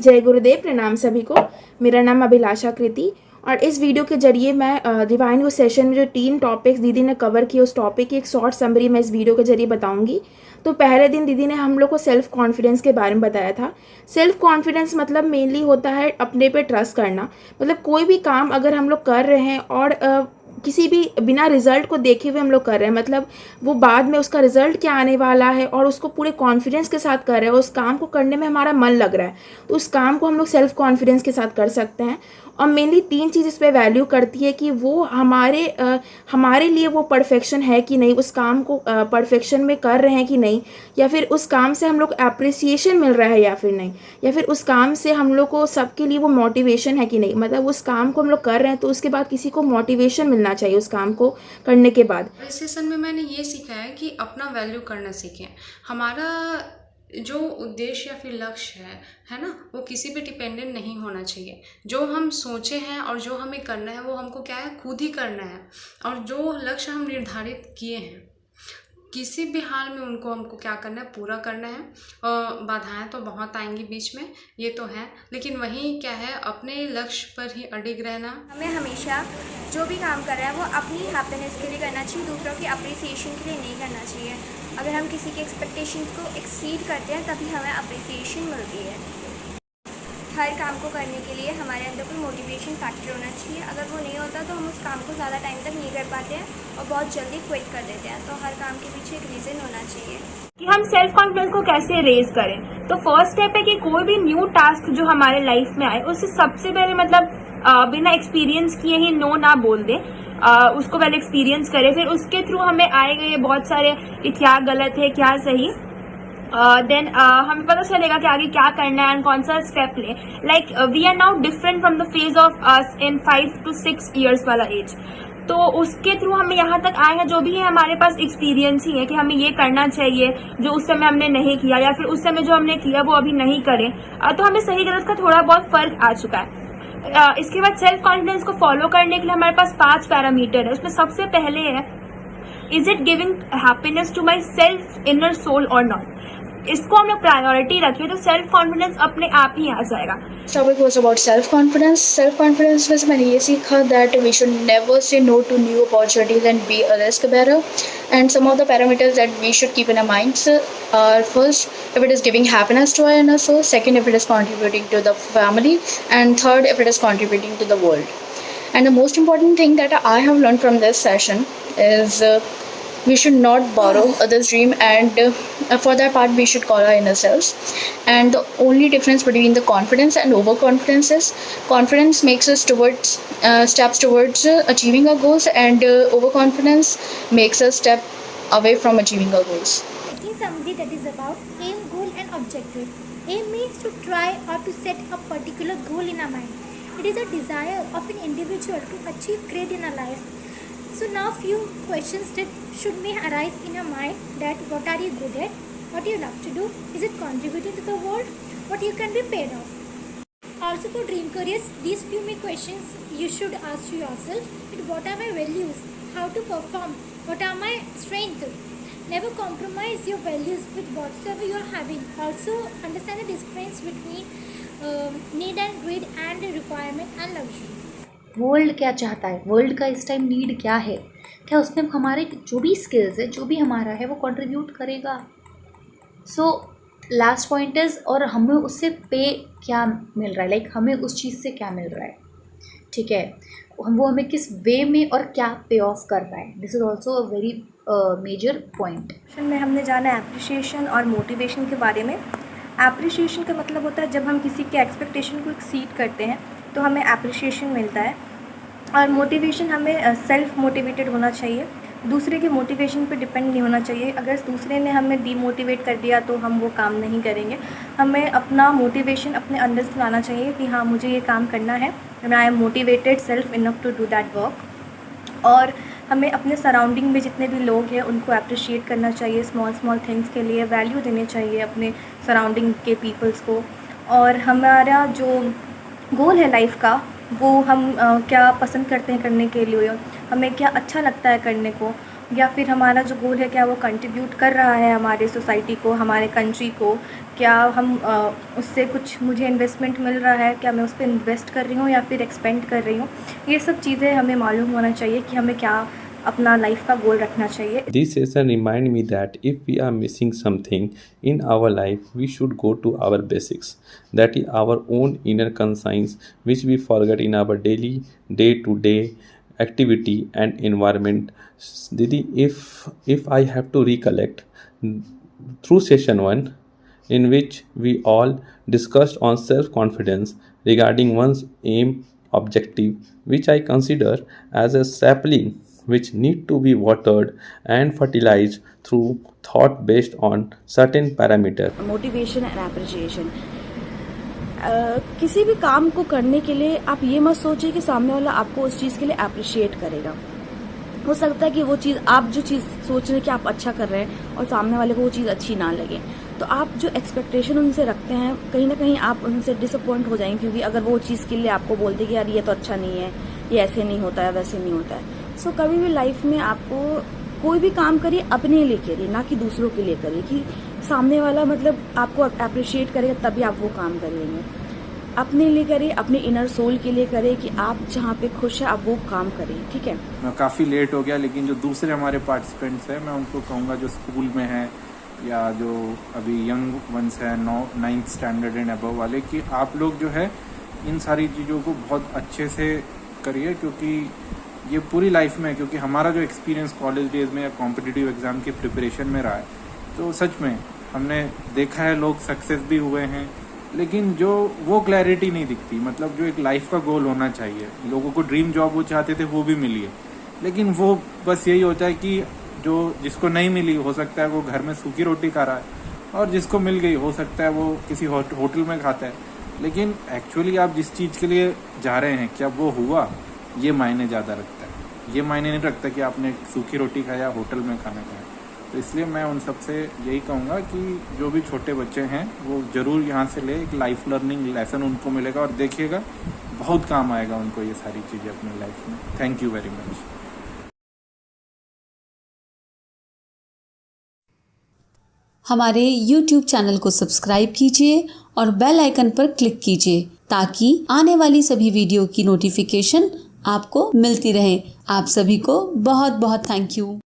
जय गुरुदेव, प्रणाम सभी को। मेरा नाम अभिलाषा कृति और इस वीडियो के जरिए मैं डिवाइन वो सेशन में जो 3 टॉपिक्स दीदी ने कवर किए उस टॉपिक की एक शॉर्ट समरी मैं इस वीडियो के जरिए बताऊंगी। तो पहले दिन दीदी ने हम लोग को सेल्फ कॉन्फिडेंस के बारे में बताया था। सेल्फ कॉन्फिडेंस मतलब मेनली होता है अपने पे ट्रस्ट करना। मतलब कोई भी काम अगर हम लोग कर रहे हैं और किसी भी बिना रिजल्ट को देखे हुए हम लोग कर रहे हैं, मतलब वो बाद में उसका रिजल्ट क्या आने वाला है और उसको पूरे कॉन्फिडेंस के साथ कर रहे हैं, उस काम को करने में हमारा मन लग रहा है, तो उस काम को हम लोग सेल्फ कॉन्फिडेंस के साथ कर सकते हैं। और मेनली 3 चीज़ इस पर वैल्यू करती है कि वो हमारे लिए वो परफेक्शन है कि नहीं, उस काम को परफेक्शन में कर रहे हैं कि नहीं, या फिर उस काम से हम लोग अप्रिसिएशन मिल रहा है या फिर नहीं, या फिर उस काम से हम लोग को सबके लिए वो मोटिवेशन है कि नहीं। मतलब उस काम को हम लोग कर रहे हैं तो उसके बाद किसी को मोटिवेशन मिलना चाहिए उस काम को करने के बाद। इस सेशन में मैंने ये सीखा है कि अपना वैल्यू करना सीखें। हमारा जो उद्देश्य या फिर लक्ष्य है ना, वो किसी पे डिपेंडेंट नहीं होना चाहिए। जो हम सोचे हैं और जो हमें करना है वो हमको क्या है, खुद ही करना है। और जो लक्ष्य हम निर्धारित किए हैं किसी भी हाल में उनको हमको क्या करना है, पूरा करना है। बाधाएं तो बहुत आएंगी बीच में, ये तो है, लेकिन वहीं क्या है, अपने लक्ष्य पर ही अडिग रहना। हमें हमेशा जो भी काम कर रहा है वो अपनी हैप्पीनेस के लिए करना चाहिए, दूसरों की अप्रिसिएशन के लिए नहीं करना चाहिए। अगर हम किसी के एक्सपेक्टेशंस को एक्सीड करते हैं तभी हमें अप्रिसिएशन मिलती है। हर काम को करने के लिए हमारे अंदर कोई मोटिवेशन फैक्टर होना चाहिए। अगर वो नहीं होता तो हम उस काम को ज़्यादा टाइम तक नहीं कर पाते हैं और बहुत जल्दी क्विट कर देते हैं। तो हर काम के पीछे एक रीज़न होना चाहिए कि हम सेल्फ कॉन्फिडेंस को कैसे रेज करें। तो फर्स्ट स्टेप है कि कोई भी न्यू टास्क जो हमारे लाइफ में आए उससे सबसे पहले मतलब बिना एक्सपीरियंस किए ही नो ना बोल दें। उसको पहले एक्सपीरियंस करें, फिर उसके थ्रू हमें आएगा ये बहुत सारे कि क्या गलत है क्या सही। देन हमें पता चलेगा कि आगे क्या करना है एंड कौन सा स्टेप ले। Like we are now different from the phase of us in 5 to 6 years वाला एज। तो उसके थ्रू हमें यहाँ तक आए हैं, जो भी है हमारे पास एक्सपीरियंस ही है कि हमें ये करना चाहिए जो उस समय हमने नहीं किया, या फिर उस समय जो हमने किया वो अभी नहीं करें। तो हमें सही गलत का थोड़ा बहुत फर्क आ चुका है। इसके बाद सेल्फ कॉन्फिडेंस को फॉलो करने के लिए हमारे पास 5 पैरामीटर है। उसमें सबसे पहले है, is it giving happiness to my self inner soul और नॉट। इसको हम लोग प्रायोरिटी रखें तो सेल्फ कॉन्फिडेंस अपने आप ही आ जाएगा। Topic was about self-confidence. Self-confidence में मैंने ये सीखा that we should never say no to new opportunities and be a risk bearer. And some of the parameters that we should keep in our minds are, first, if it is giving happiness to our inner soul. Second, if it is contributing to the family. And third, if it is contributing to the world. And the most important thing that I have learned from this session is we should not borrow others' dream, and for that part we should call our inner selves. And the only difference between the confidence and overconfidence is confidence makes us towards steps towards achieving our goals, and overconfidence makes us step away from achieving our goals. Taking something that is about aim, goal and objective. Aim means to try or to set a particular goal in our mind. It is a desire of an individual to achieve great in our life. So now few questions that should may arise in your mind, that what are you good at, what you love to do, is it contributing to the world, what you can be paid off. Also for dream careers, these few may questions you should ask to yourself, that what are my values, how to perform, what are my strengths. Never compromise your values with whatsoever you are having. Also understand the difference between need and greed, and requirement and luxury. World क्या चाहता है, world का इस time need क्या है, क्या उसमें हमारे जो भी स्किल्स है, जो भी हमारा है वो कंट्रीब्यूट करेगा। सो लास्ट पॉइंट इज़, और हमें उससे पे क्या मिल रहा है, लाइक हमें उस चीज़ से क्या मिल रहा है, ठीक है, वो हमें किस वे में और क्या पे ऑफ कर रहा है। This is also a very major point. में हमने जाना एप्रिसिएशन और मोटिवेशन के बारे में। एप्रिसिएशन का मतलब होता है जब हम किसी के एक्सपेक्टेशन को एक्सीड करते हैं तो हमें एप्रिसिएशन मिलता है। और मोटिवेशन, हमें सेल्फ मोटिवेटेड होना चाहिए, दूसरे के मोटिवेशन पे डिपेंड नहीं होना चाहिए। अगर दूसरे ने हमें डीमोटिवेट कर दिया तो हम वो काम नहीं करेंगे। हमें अपना मोटिवेशन अपने अंदर से लाना चाहिए कि हाँ, मुझे ये काम करना है, I am motivated self enough to do that work. और हमें अपने सराउंडिंग में जितने भी लोग हैं उनको अप्रिशिएट करना चाहिए, स्मॉल स्मॉल थिंग्स के लिए वैल्यू देने चाहिए अपने सराउंडिंग के पीपल्स को। और हमारा जो गोल है लाइफ का, वो हम क्या पसंद करते हैं करने के लिए, हमें क्या अच्छा लगता है करने को, या फिर हमारा जो गोल है क्या वो कंट्रीब्यूट कर रहा है हमारे सोसाइटी को, हमारे कंट्री को, क्या हम उससे कुछ मुझे इन्वेस्टमेंट मिल रहा है, क्या मैं उस पर इन्वेस्ट कर रही हूँ या फिर एक्सपेंड कर रही हूँ। ये सब चीज़ें हमें मालूम होना चाहिए कि हमें क्या अपना लाइफ का गोल रखना चाहिए। This session remind me that if we are missing something in our life, we should go to our basics. That is our own inner conscience, which we forget in our daily, day-to-day activity and environment. Didi, if I have to recollect through session 1, in which we all discussed on self-confidence regarding one's aim objective, which I consider as a sapling which need to be watered and fertilized through thought based on certain parameters. Motivation and appreciation. किसी भी काम को करने के लिए आप ये मत सोचिए कि सामने वाला आपको उस चीज़ के लिए अप्रिशिएट करेगा। हो सकता है कि वो चीज़, आप जो चीज़ सोच रहे हैं कि आप अच्छा कर रहे हैं और सामने वाले को वो चीज़ अच्छी ना लगे, तो आप जो एक्सपेक्टेशन उनसे रखते हैं कहीं ना कहीं आप उनसे डिसअपॉइंट हो जाएंगे, क्योंकि अगर वो चीज़ के लिए आपको बोलते कि यार ये तो अच्छा नहीं है, ये ऐसे नहीं होता है, वैसे नहीं होता है। सो कभी भी लाइफ में आपको कोई भी काम करिए अपने लिए करिए, ना कि दूसरों के लिए करिए कि सामने वाला मतलब आपको अप्रिशिएट करेगा तभी आप वो काम करेंगे। अपने लिए करिए, अपने इनर सोल के लिए करिए कि आप जहाँ पे खुश है आप वो काम करिए, ठीक है। मैं काफ़ी लेट हो गया, लेकिन जो दूसरे हमारे पार्टिसिपेंट्स हैं मैं उनको कहूँगा जो स्कूल में हैं या जो अभी यंग वंस हैं 9th स्टैंडर्ड एंड अबव वाले, कि आप लोग जो है इन सारी चीज़ों को बहुत अच्छे से करिए, क्योंकि ये पूरी लाइफ में, क्योंकि हमारा जो एक्सपीरियंस कॉलेज डेज में या कॉम्पिटिटिव एग्ज़ाम की प्रिपरेशन में रहा है, तो सच में हमने देखा है लोग सक्सेस भी हुए हैं, लेकिन जो वो क्लैरिटी नहीं दिखती, मतलब जो एक लाइफ का गोल होना चाहिए। लोगों को ड्रीम जॉब वो चाहते थे वो भी मिली है, लेकिन वो बस यही होता है कि जो जिसको नहीं मिली हो सकता है वो घर में सूखी रोटी खा रहा है, और जिसको मिल गई हो सकता है वो किसी होटल में खाता है, लेकिन एक्चुअली आप जिस चीज़ के लिए जा रहे हैं क्या वो हुआ, ये मायने ज़्यादा रखता है। ये मायने नहीं रखता कि आपने सूखी रोटी खाया होटल में खाना खाया। तो इसलिए मैं उन सबसे यही कहूँगा कि जो भी छोटे बच्चे हैं वो ज़रूर यहाँ से ले, एक लाइफ लर्निंग लेसन उनको मिलेगा, और देखिएगा बहुत काम आएगा उनको ये सारी चीज़ें अपनी लाइफ में। Thank you very much. हमारे YouTube चैनल को सब्सक्राइब कीजिए और बेल आइकन पर क्लिक कीजिए ताकि आने वाली सभी वीडियो की नोटिफिकेशन आपको मिलती रहे। आप सभी को बहुत बहुत थैंक यू।